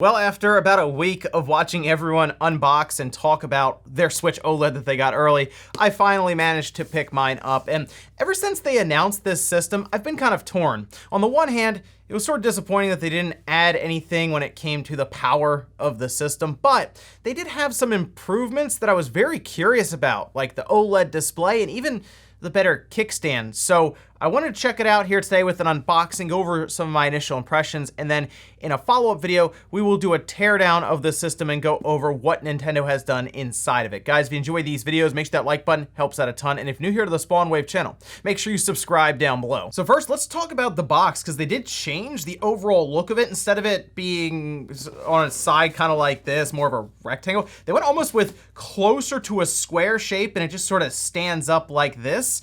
Well, after about a week of watching everyone unbox and talk about their Switch OLED that they got early, I finally managed to pick mine up. And ever since they announced this system, I've been kind of torn. On the one hand, it was sort of disappointing that they didn't add anything when it came to the power of the system, but they did have some improvements that I was very curious about, like the OLED display and even the better kickstand. So I wanted to check it out here today with an unboxing, go over some of my initial impressions, and then in a follow-up video, we will do a teardown of the system and go over what Nintendo has done inside of it. Guys, if you enjoy these videos, make sure that like button helps out a ton, and if you're new here to the Spawn Wave channel, make sure you subscribe down below. So first, let's talk about the box, because they did change the overall look of it. Instead of it being on its side kind of like this, more of a rectangle, they went almost with closer to a square shape, and it just sort of stands up like this.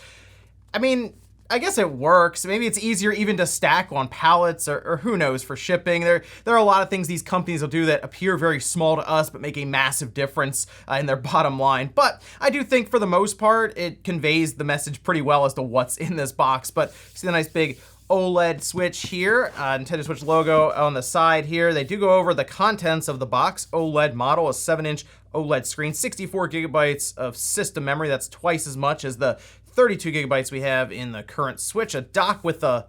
I mean, I guess it works. Maybe it's easier even to stack on pallets or who knows, for shipping. There are a lot of things these companies will do that appear very small to us but make a massive difference in their bottom line. But I do think for the most part, it conveys the message pretty well as to what's in this box. But see the nice big OLED Switch here, Nintendo Switch logo on the side here. They do go over the contents of the box. OLED model, a 7-inch OLED screen, 64 gigabytes of system memory. That's twice as much as the 32 gigabytes we have in the current Switch, a dock with a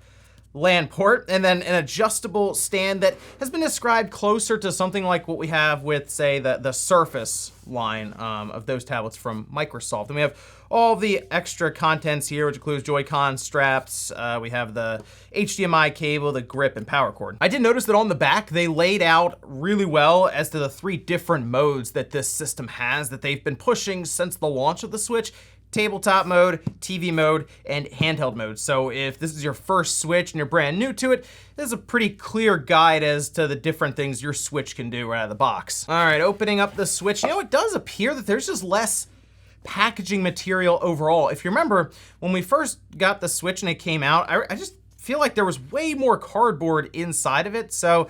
LAN port, and then an adjustable stand that has been described closer to something like what we have with, say, the Surface line of those tablets from Microsoft. And we have all the extra contents here, which includes JoyCon straps. We have the HDMI cable, the grip, and power cord. I did notice that on the back, they laid out really well as to the 3 different modes that this system has that they've been pushing since the launch of the Switch: tabletop mode, TV mode, and handheld mode. So if this is your first Switch and you're brand new to it, this is a pretty clear guide as to the different things your Switch can do right out of the box. All right, opening up the Switch, you know, it does appear that there's just less packaging material overall. If you remember, when we first got the Switch and it came out, I just feel like there was way more cardboard inside of it. So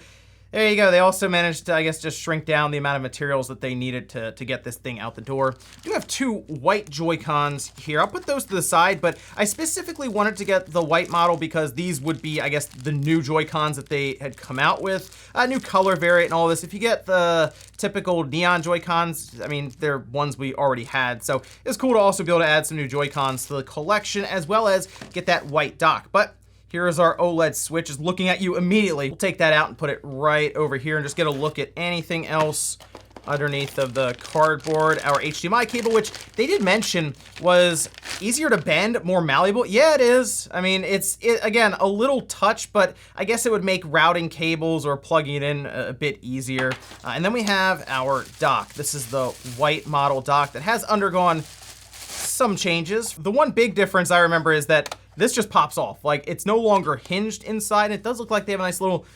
there you go. They also managed to, I guess, just shrink down the amount of materials that they needed to get this thing out the door. I do have 2 white JoyCons here. I'll put those to the side, but I specifically wanted to get the white model because these would be, I guess, the new JoyCons that they had come out with. A new color variant and all this. If you get the typical neon JoyCons, I mean, they're ones we already had. So it's cool to also be able to add some new JoyCons to the collection, as well as get that white dock. But here is our OLED Switch, is looking at you immediately. We'll take that out and put it right over here and just get a look at anything else underneath of the cardboard. Our HDMI cable, which they did mention was easier to bend, more malleable. Yeah, it is. I mean, it's again, a little touch, but I guess it would make routing cables or plugging it in a bit easier. And then we have our dock. This is the white model dock that has undergone some changes. The one big difference I remember is that this just pops off. Like, it's no longer hinged inside. It does look like they have a nice little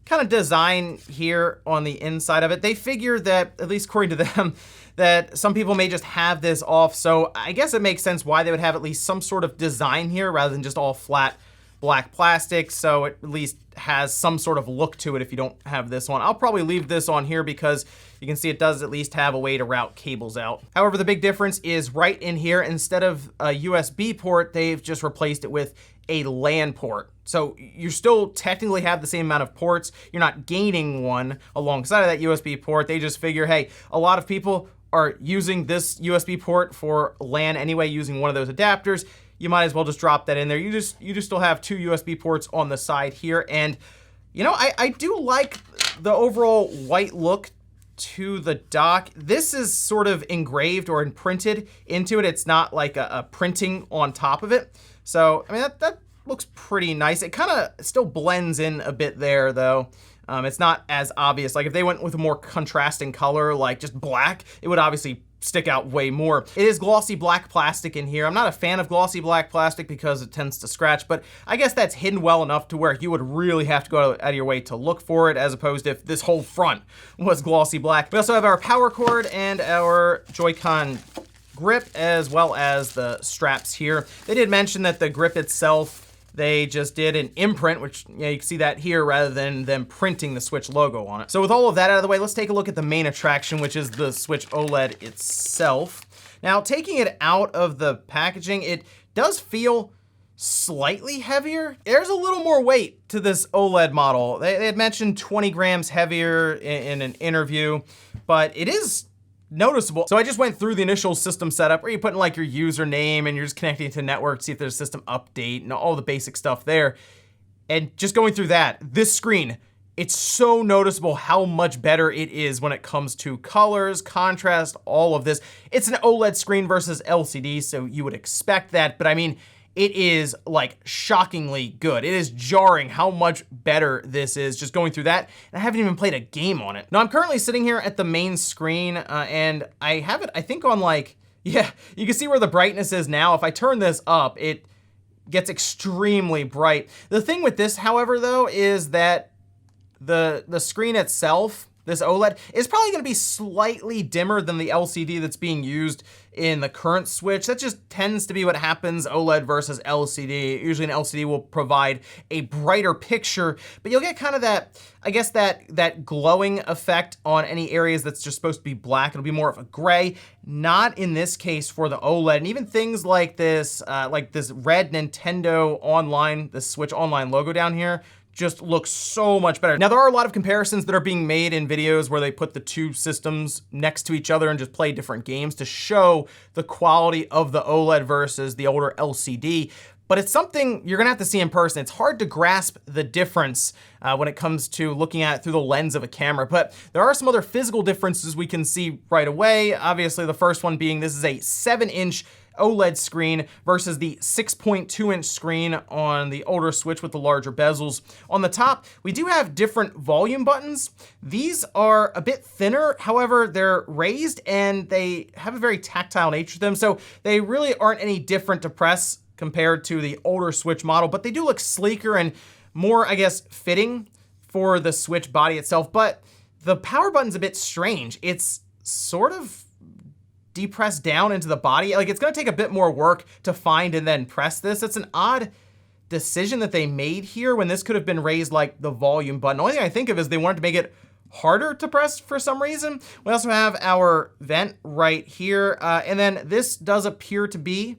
kind of design here on the inside of it. They figure that, at least according to them, that some people may just have this off. So I guess it makes sense why they would have at least some sort of design here rather than just all flat black plastic. So it at least has some sort of look to it if you don't have this on. I'll probably leave this on here because you can see it does at least have a way to route cables out. However, the big difference is right in here, instead of a USB port, they've just replaced it with a LAN port. So you still technically have the same amount of ports. You're not gaining one alongside of that USB port. They just figure, hey, a lot of people are using this USB port for LAN anyway, using one of those adapters. You might as well just drop that in there. You just still have 2 USB ports on the side here. And, you know, I do like the overall white look to the dock. This is sort of engraved or imprinted into it. It's not like a printing on top of it. So, I mean, that looks pretty nice. It kind of still blends in a bit there, though. It's not as obvious. Like, if they went with a more contrasting color, like just black, it would obviously stick out way more. It is glossy black plastic in here. I'm not a fan of glossy black plastic because it tends to scratch, but I guess that's hidden well enough to where you would really have to go out of your way to look for it, as opposed to if this whole front was glossy black. We also have our power cord and our Joy-Con grip, as well as the straps here. They did mention that the grip itself, they just did an imprint, which, you know, you can see that here rather than them printing the Switch logo on it. So with all of that out of the way, let's take a look at the main attraction, which is the Switch OLED itself. Now, taking it out of the packaging, it does feel slightly heavier. There's a little more weight to this OLED model. They had mentioned 20 grams heavier in an interview, but it is noticeable. So I just went through the initial system setup where you put in like your username and you're just connecting to network, see if there's a system update and all the basic stuff there. And just going through that, this screen, it's so noticeable how much better it is when it comes to colors, contrast, all of this. It's an OLED screen versus LCD, so you would expect that, but I mean, it is like shockingly good. It is jarring how much better this is just going through that. And I haven't even played a game on it. Now I'm currently sitting here at the main screen and I have it, I think on like, yeah, you can see where the brightness is now. If I turn this up, it gets extremely bright. The thing with this, however, though, is that the screen itself, this OLED, is probably gonna be slightly dimmer than the LCD that's being used in the current Switch. That just tends to be what happens, OLED versus LCD. Usually an LCD will provide a brighter picture, but you'll get kind of that, I guess that glowing effect on any areas that's just supposed to be black. It'll be more of a gray. Not in this case for the OLED. And even things like this red Nintendo Online, the Switch Online logo down here, just looks so much better. Now, there are a lot of comparisons that are being made in videos where they put the two systems next to each other and just play different games to show the quality of the OLED versus the older LCD. But it's something you're gonna have to see in person. It's hard to grasp the difference when it comes to looking at it through the lens of a camera, but there are some other physical differences we can see right away. Obviously, the first one being this is a 7-inch OLED screen versus the 6.2-inch screen on the older Switch with the larger bezels. On the top, we do have different volume buttons. These are a bit thinner, however, they're raised and they have a very tactile nature to them, so they really aren't any different to press compared to the older Switch model, but they do look sleeker and more, I guess, fitting for the Switch body itself. But the power button's a bit strange. It's sort of depressed down into the body. Like, it's gonna take a bit more work to find and then press this. It's an odd decision that they made here when this could have been raised like the volume button. The only thing I think of is they wanted to make it harder to press for some reason. We also have our vent right here. And then this does appear to be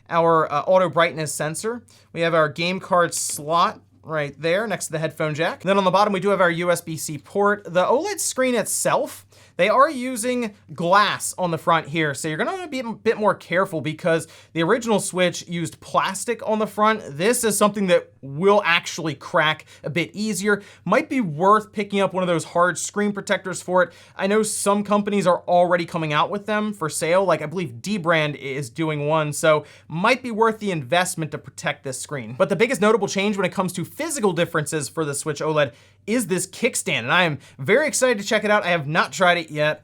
our auto brightness sensor. We have our game card slot right there next to the headphone jack. And then on the bottom, we do have our USB-C port. The OLED screen itself, they are using glass on the front here, so you're gonna wanna be a bit more careful because the original Switch used plastic on the front. This is something that will actually crack a bit easier. Might be worth picking up one of those hard screen protectors for it. I know some companies are already coming out with them for sale, like I believe D-Brand is doing one, so might be worth the investment to protect this screen. But the biggest notable change when it comes to physical differences for the Switch OLED is this kickstand, and I am very excited to check it out. I have not tried it yet.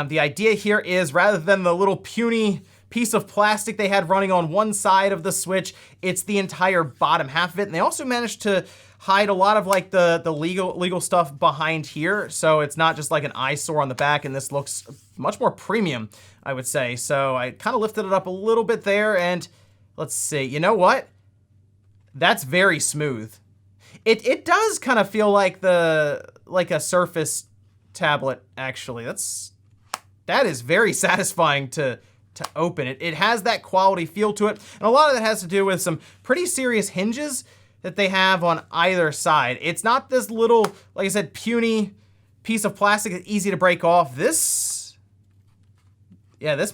The idea here is rather than the little puny piece of plastic they had running on one side of the Switch, it's the entire bottom half of it. And they also managed to hide a lot of like the legal stuff behind here. So it's not just like an eyesore on the back, and this looks much more premium, I would say. So I kind of lifted it up a little bit there, and let's see, you know what? That's very smooth. It does kind of feel like a Surface tablet, actually. That is very satisfying to open. It has that quality feel to it, and a lot of that has to do with some pretty serious hinges that they have on either side. It's not this little, like I said, puny piece of plastic that's easy to break off. This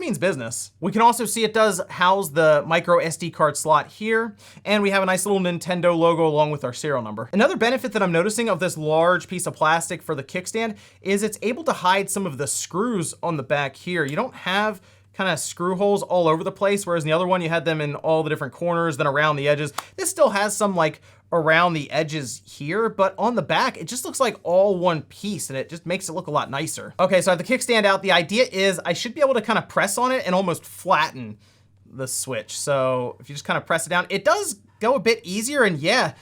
means business. We can also see it does house the micro SD card slot here, and we have a nice little Nintendo logo along with our serial number. Another benefit that I'm noticing of this large piece of plastic for the kickstand is it's able to hide some of the screws on the back here. You don't have kind of screw holes all over the place, whereas in the other one you had them in all the different corners, then around the edges. This still has some like around the edges here, but on the back, it just looks like all one piece, and it just makes it look a lot nicer. Okay, so I have the kickstand out. The idea is I should be able to kind of press on it and almost flatten the Switch. So if you just kind of press it down, it does go a bit easier, and yeah,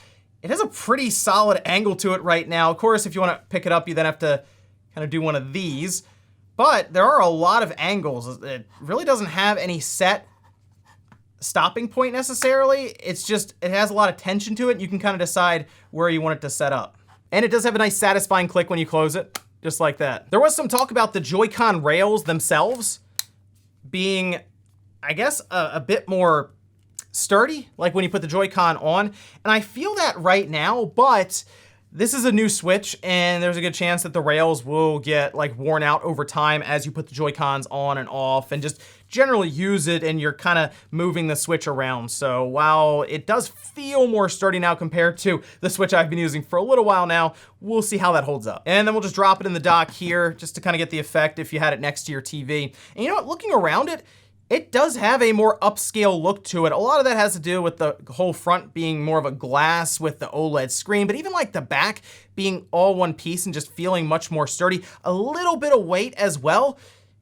it has a pretty solid angle to it right now. Of course, if you want to pick it up, you then have to kind of do one of these, but there are a lot of angles. It really doesn't have any set stopping point necessarily. It's just, it has a lot of tension to it. You can kind of decide where you want it to set up. And it does have a nice satisfying click when you close it, just like that. There was some talk about the Joy-Con rails themselves being, I guess, a bit more sturdy, like when you put the Joy-Con on. And I feel that right now, but this is a new Switch, and there's a good chance that the rails will get like worn out over time as you put the Joy-Cons on and off and just generally use it and you're kind of moving the Switch around. So while it does feel more sturdy now compared to the Switch I've been using for a little while now, we'll see how that holds up. And then we'll just drop it in the dock here just to kind of get the effect if you had it next to your TV. And you know what, looking around it, it does have a more upscale look to it. A lot of that has to do with the whole front being more of a glass with the OLED screen, but even like the back being all one piece and just feeling much more sturdy. A little bit of weight as well.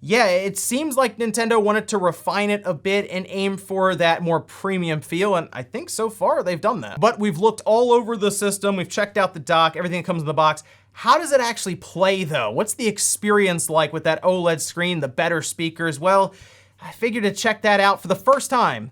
Yeah, it seems like Nintendo wanted to refine it a bit and aim for that more premium feel, and I think so far they've done that. But we've looked all over the system, we've checked out the dock, everything that comes in the box. How does it actually play though? What's the experience like with that OLED screen, the better speakers? Well, I figured to check that out for the first time.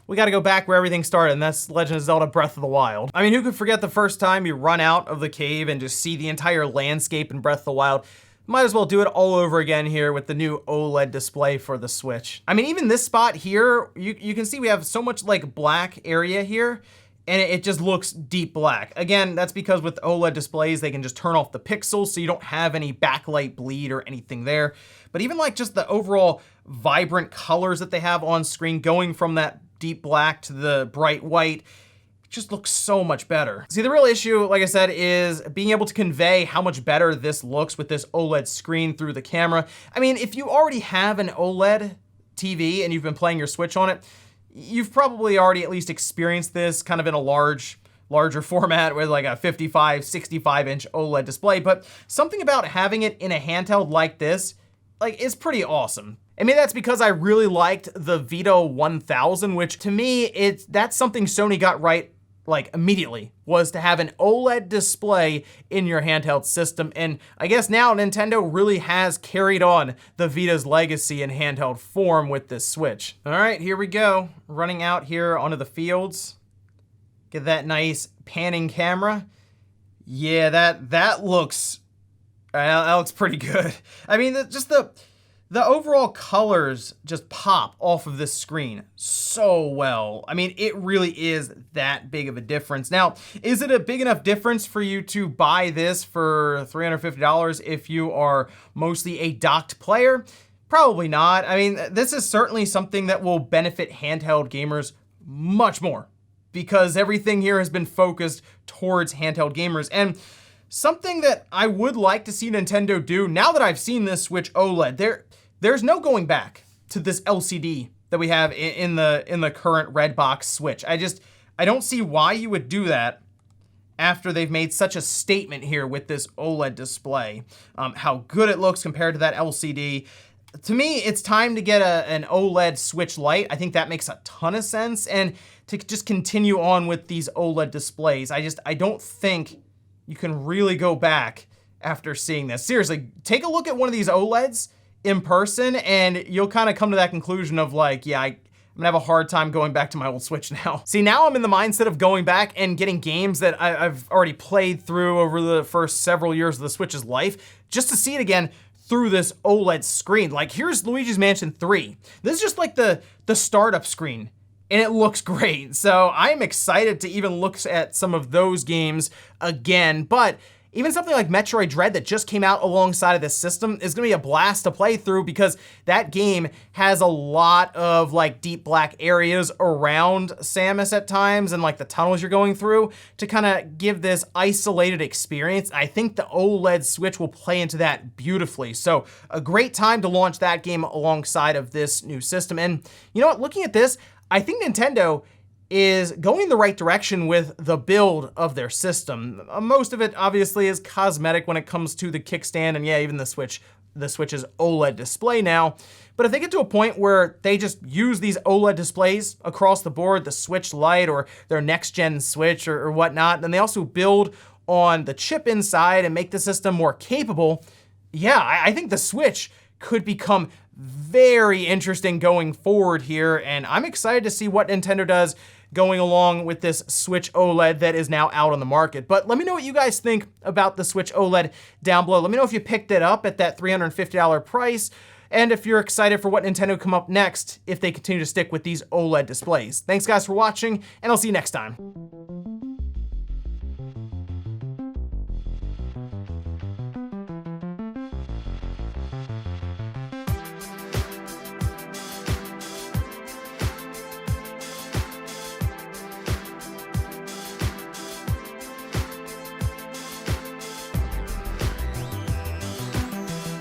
We gotta go back where everything started, and that's Legend of Zelda Breath of the Wild. I mean, who could forget the first time you run out of the cave and just see the entire landscape in Breath of the Wild? Might as well do it all over again here with the new OLED display for the Switch. I mean, even this spot here, you can see we have so much like black area here, and it just looks deep black. Again, that's because with OLED displays, they can just turn off the pixels so you don't have any backlight bleed or anything there. But even like just the overall vibrant colors that they have on screen, going from that deep black to the bright white, just looks so much better. See, the real issue, like I said, is being able to convey how much better this looks with this OLED screen through the camera. I mean, if you already have an OLED TV and you've been playing your Switch on it, you've probably already at least experienced this kind of in a larger format with like a 55, 65-inch OLED display. But something about having it in a handheld like this, like, is pretty awesome. And maybe that's because I really liked the Vito 1000, which to me, that's something Sony got right like immediately, was to have an OLED display in your handheld system. And I guess now Nintendo really has carried on the Vita's legacy in handheld form with this Switch. All right, here we go. Running out here onto the fields. Get that nice panning camera. Yeah, that looks pretty good. I mean, just the overall colors just pop off of this screen so well. I mean, it really is that big of a difference. Now, is it a big enough difference for you to buy this for $350 if you are mostly a docked player? Probably not. I mean, this is certainly something that will benefit handheld gamers much more because everything here has been focused towards handheld gamers. And something that I would like to see Nintendo do, now that I've seen this Switch OLED, there's no going back to this LCD that we have in the current red box Switch. I don't see why you would do that after they've made such a statement here with this OLED display. How good it looks compared to that LCD. To me, it's time to get an OLED Switch Lite. I think that makes a ton of sense. And to just continue on with these OLED displays, I don't think you can really go back after seeing this. Seriously, take a look at one of these OLEDs in person and you'll kind of come to that conclusion of like, yeah, I'm gonna have a hard time going back to my old Switch now. See, now I'm in the mindset of going back and getting games that I've already played through over the first several years of the Switch's life, just to see it again through this OLED screen. Like, here's Luigi's Mansion 3. This is just like the startup screen, and it looks great. So I'm excited to even look at some of those games again, but even something like Metroid Dread that just came out alongside of this system is gonna be a blast to play through because that game has a lot of like deep black areas around Samus at times and like the tunnels you're going through to kind of give this isolated experience. I think the OLED Switch will play into that beautifully. So a great time to launch that game alongside of this new system. And you know what, looking at this, I think Nintendo is going in the right direction with the build of their system. Most of it obviously is cosmetic when it comes to the kickstand and yeah, even the Switch's OLED display now. But if they get to a point where they just use these OLED displays across the board, the Switch Lite or their next gen Switch or whatnot, then they also build on the chip inside and make the system more capable, yeah, I think the Switch could become very interesting going forward here. And I'm excited to see what Nintendo does going along with this Switch OLED that is now out on the market. But let me know what you guys think about the Switch OLED down below. Let me know if you picked it up at that $350 price. and if you're excited for what Nintendo come up next if they continue to stick with these OLED displays. Thanks guys for watching, and I'll see you next time.